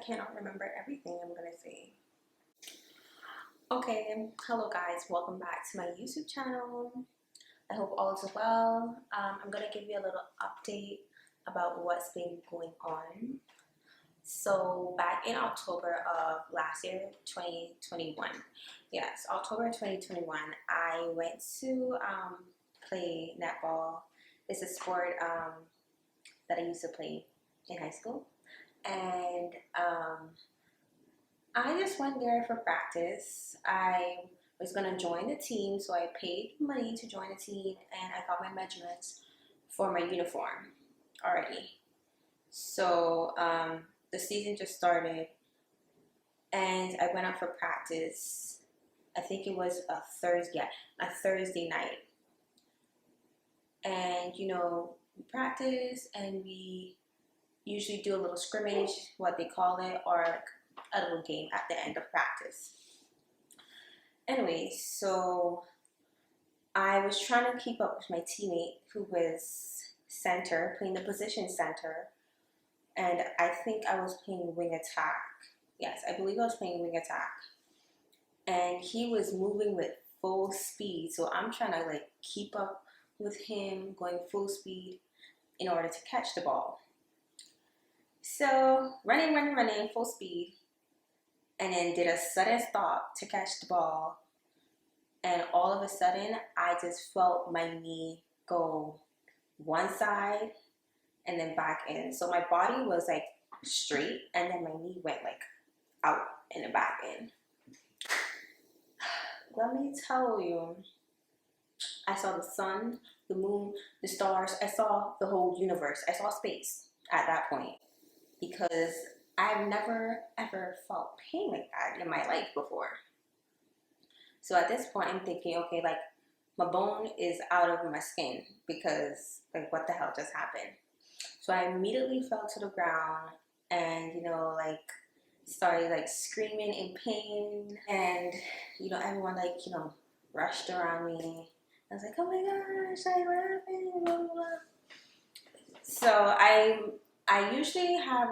cannot remember everything I'm gonna say. Okay, hello guys, welcome back to my YouTube channel. I hope all is well. I'm gonna give you a little update about what's been going on. So back in October of last year, 2021, yes, October 2021, I went to play netball. It's a sport that I used to play in high school. And I just went there for practice. I was gonna join the team, so I paid money to join the team, and I got my measurements for my uniform already. So the season just started, and I went out for practice. I think it was a Thursday night, and we practice and we usually do a little scrimmage, what they call it, or like a little game at the end of practice. Anyway, so I was trying to keep up with my teammate who was center, playing the position center, and I think I was playing wing attack. Yes, I believe I was playing wing attack. And he was moving with full speed, so I'm trying to like keep up with him going full speed in order to catch the ball. So running, full speed, and then did a sudden stop to catch the ball. And all of a sudden, I just felt my knee go one side and then back in. So my body was like straight, and then my knee went like out and then back in. Let me tell you, I saw the sun, the moon, the stars. I saw the whole universe. I saw space at that point, because I've never ever felt pain like that in my life before. So at this point, I'm thinking, okay, like my bone is out of my skin, because like what the hell just happened? So I immediately fell to the ground and like started like screaming in pain, and everyone like rushed around me. I was like, oh my gosh, like what happened? Blah, blah, blah. So I usually have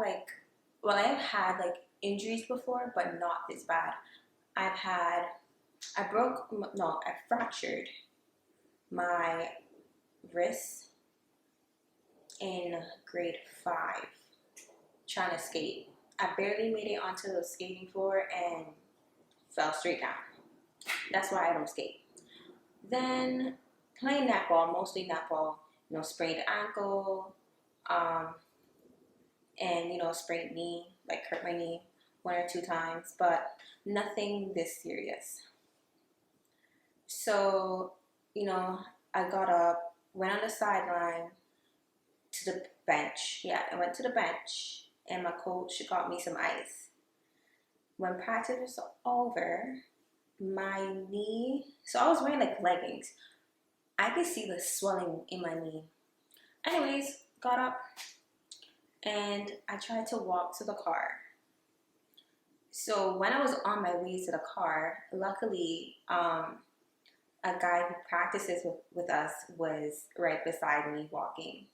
I've had like injuries before, but not this bad. I fractured my wrist in grade 5 trying to skate. I barely made it onto the skating floor and fell straight down. That's why I don't skate. Then playing netball, mostly netball, sprained ankle, and sprained knee, like hurt my knee 1 or 2 times, but nothing this serious. So, I got up, went on the sideline to the bench. Yeah, I went to the bench, and my coach got me some ice. When practice was over, my knee, so I was wearing like leggings. I could see the swelling in my knee. Anyways, got up, and I tried to walk to the car. So when I was on my way to the car, luckily, a guy who practices with us was right beside me walking.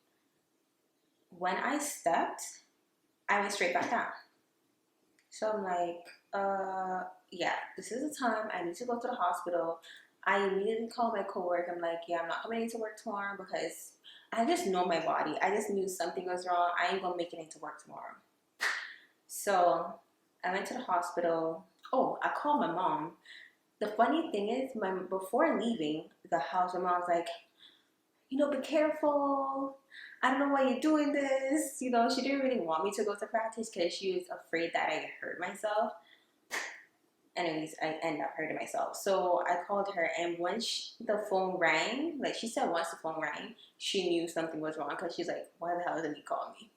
When I stepped, I went straight back down. So I'm like, yeah, this is the time. I need to go to the hospital. I immediately called my coworker. I'm like, yeah, I'm not coming into work tomorrow, because I just know my body. I just knew something was wrong. I ain't gonna make it into work tomorrow. So I went to the hospital. Oh, I called my mom. The funny thing is, before leaving the house, my mom's like, be careful. I don't know why you're doing this. She didn't really want me to go to practice because she was afraid that I hurt myself. Anyways, I ended up hurting myself. So I called her, and when the phone rang, like she said once the phone rang, she knew something was wrong, because she's like, why the hell didn't you call me?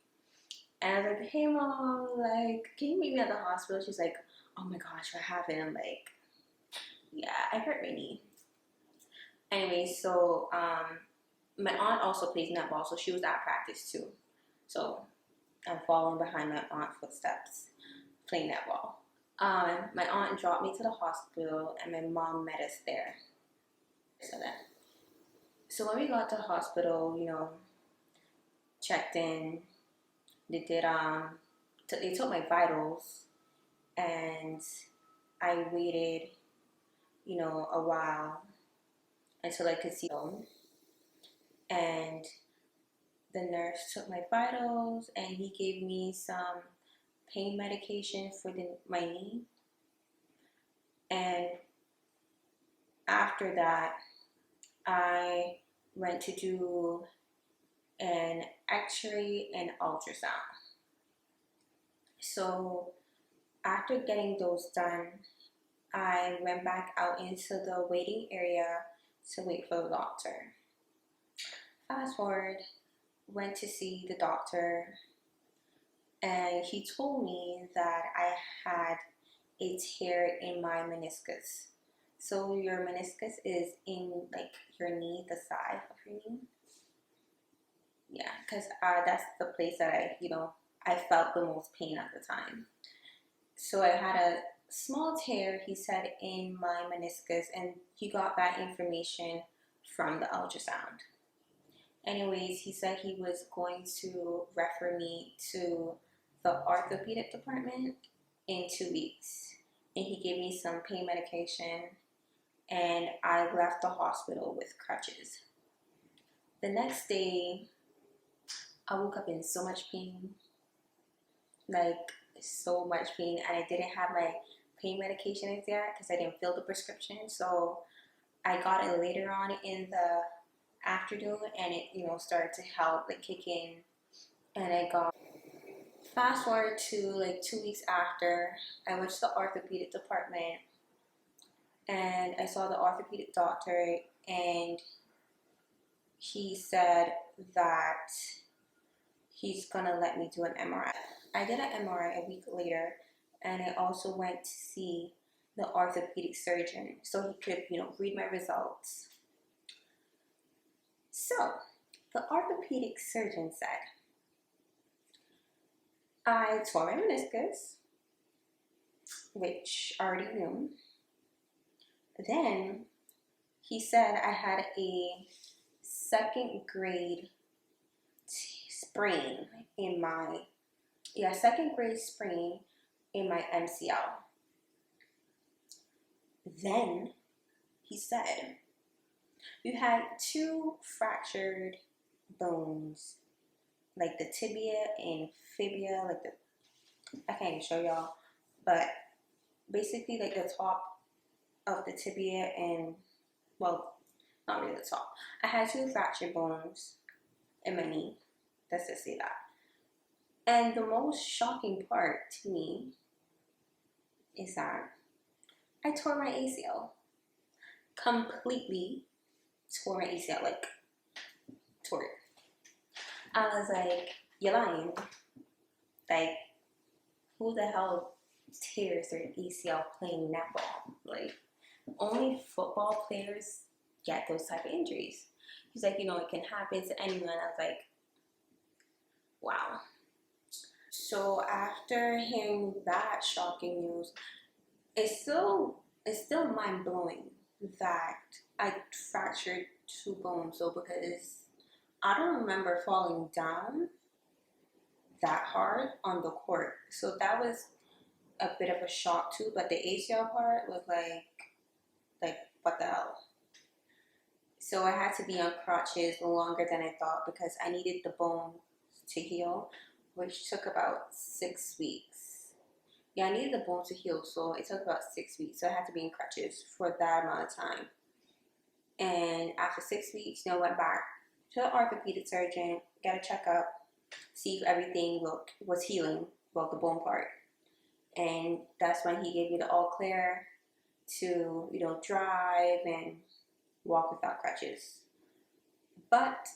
And I was like, hey mom, like, can you meet me at the hospital? She's like, oh my gosh, what happened? I'm like, yeah, I hurt my knee. Anyway, so my aunt also plays netball, so she was at practice too. So I'm following behind my aunt's footsteps, playing netball. My aunt dropped me to the hospital, and my mom met us there. So when we got to the hospital, checked in, they did they took my vitals, and I waited, a while until I could see them. And the nurse took my vitals, and he gave me some pain medication for my knee. And after that, I went to do an x-ray and ultrasound. So after getting those done, I went back out into the waiting area to wait for the doctor. Fast forward, went to see the doctor, and he told me that I had a tear in my meniscus. So your meniscus is in like your knee, the side of your knee. Yeah, because that's the place that I felt the most pain at the time. So I had a small tear, he said, in my meniscus, and he got that information from the ultrasound. Anyways, he said he was going to refer me to the orthopedic department in 2 weeks. And he gave me some pain medication, and I left the hospital with crutches. The next day, I woke up in so much pain, like so much pain, and I didn't have my pain medication in there because I didn't fill the prescription. So I got it later on in the afternoon, and it started to help, like kick in, and I got. Fast forward to like 2 weeks after, I went to the orthopedic department, and I saw the orthopedic doctor, and he said that he's gonna let me do an MRI. I did an MRI a week later, and I also went to see the orthopedic surgeon so he could, read my results. So the orthopedic surgeon said, I tore my meniscus, which I already knew. Then he said I had a second grade sprain in my MCL. Then he said you had 2 fractured bones, like the tibia and fibia, I can't even show y'all, but basically like the top of the tibia and, well, not really the top. I had 2 fractured bones in my knee. Let's just say that. And the most shocking part to me is that I tore my ACL. Completely tore my ACL, like tore it. I was like, you're lying. Like, who the hell tears their ACL playing netball? Like, only football players get those type of injuries. He's like, it can happen to anyone. I was like, wow. So after hearing that shocking news, it's still mind blowing that I fractured 2 bones. So because I don't remember falling down that hard on the court, so that was a bit of a shock too. But the ACL part was like what the hell? So I had to be on crutches longer than I thought because I needed the bone to heal, which took about 6 weeks. Yeah, I needed the bone to heal, so it took about 6 weeks. So I had to be in crutches for that amount of time. And after 6 weeks, I went back to the orthopedic surgeon, got a checkup, see if everything was healing, well, the bone part. And that's when he gave me the all clear to, drive and walk without crutches. But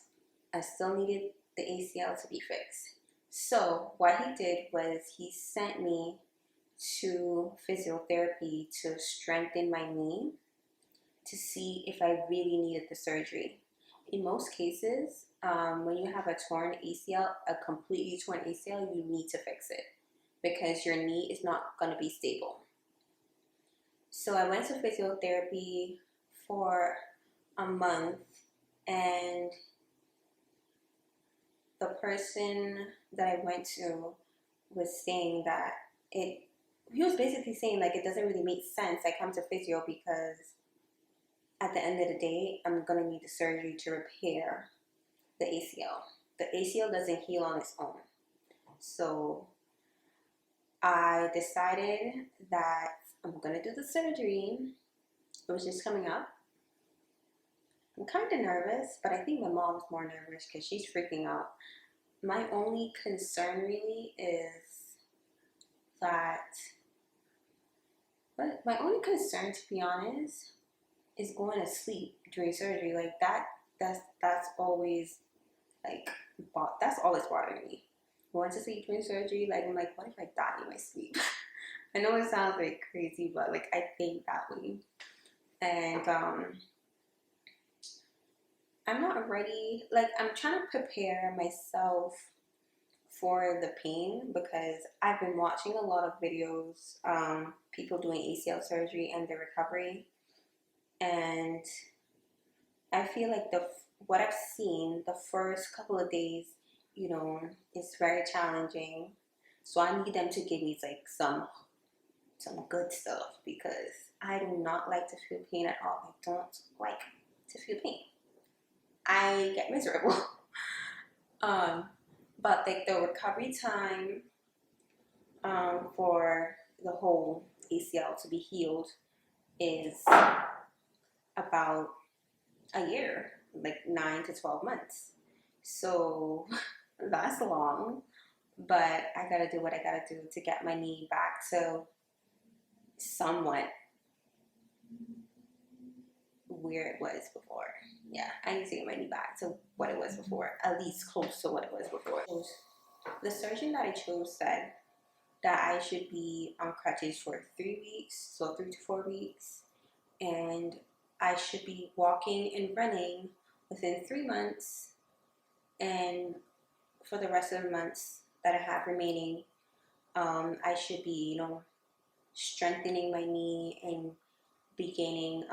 I still needed the ACL to be fixed. So what he did was he sent me to physiotherapy to strengthen my knee to see if I really needed the surgery. In most cases, when you have a torn ACL, a completely torn ACL, you need to fix it because your knee is not going to be stable. So I went to physiotherapy for a month, and the person that I went to was saying that he was basically saying like it doesn't really make sense I come to physio because at the end of the day I'm gonna need the surgery to repair the ACL. The ACL doesn't heal on its own. So I decided that I'm gonna do the surgery. It was just coming up. I'm kind of nervous, but I think my mom's more nervous because she's freaking out. My only concern really is that, but my only concern, to be honest, is going to sleep during surgery. Like that's always like that's always bothering me. Going to sleep during surgery, like I'm like, what if I die in my sleep? I know it sounds like crazy, but like I think that way, and I'm not ready. Like I'm trying to prepare myself for the pain because I've been watching a lot of videos, people doing ACL surgery and the recovery, and I feel like what I've seen the first couple of days, is very challenging. So I need them to give me like some good stuff because I do not like to feel pain at all. I don't like to feel pain. I get miserable. um, but like the recovery time for the whole ACL to be healed is about a year, like 9 to 12 months. So that's long, but I gotta do what I gotta do to get my knee back to somewhat where it was before. Yeah, I need to get my knee back to what it was before, at least close to what it was before. The surgeon that I chose said that I should be on crutches for 3 weeks, so 3 to 4 weeks, and I should be walking and running within 3 months, and for the rest of the months that I have remaining, I should be, strengthening my knee and be gaining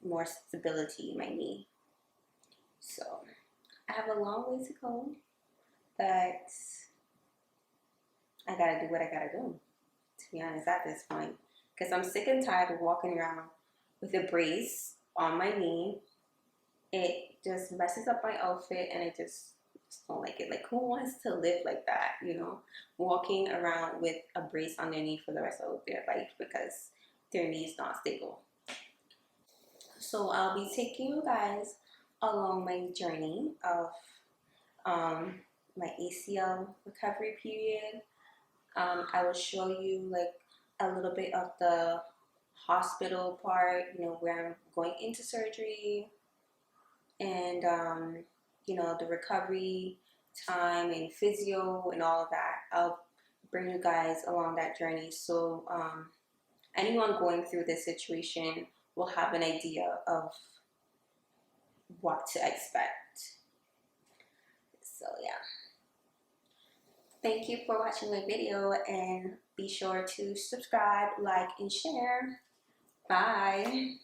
more stability in my knee. So I have a long way to go, but I gotta do what I gotta do, to be honest, at this point. Because I'm sick and tired of walking around with a brace on my knee. It just messes up my outfit and I just don't like it. Like, who wants to live like that, walking around with a brace on their knee for the rest of their life because their knee is not stable. So I'll be taking you guys along my journey of my ACL recovery period. I will show you like a little bit of the hospital part, where I'm going into surgery, and the recovery time and physio and all of that. I'll bring you guys along that journey, so anyone going through this situation will have an idea of what to expect. So yeah, thank you for watching my video, and be sure to subscribe, like, and share. Bye.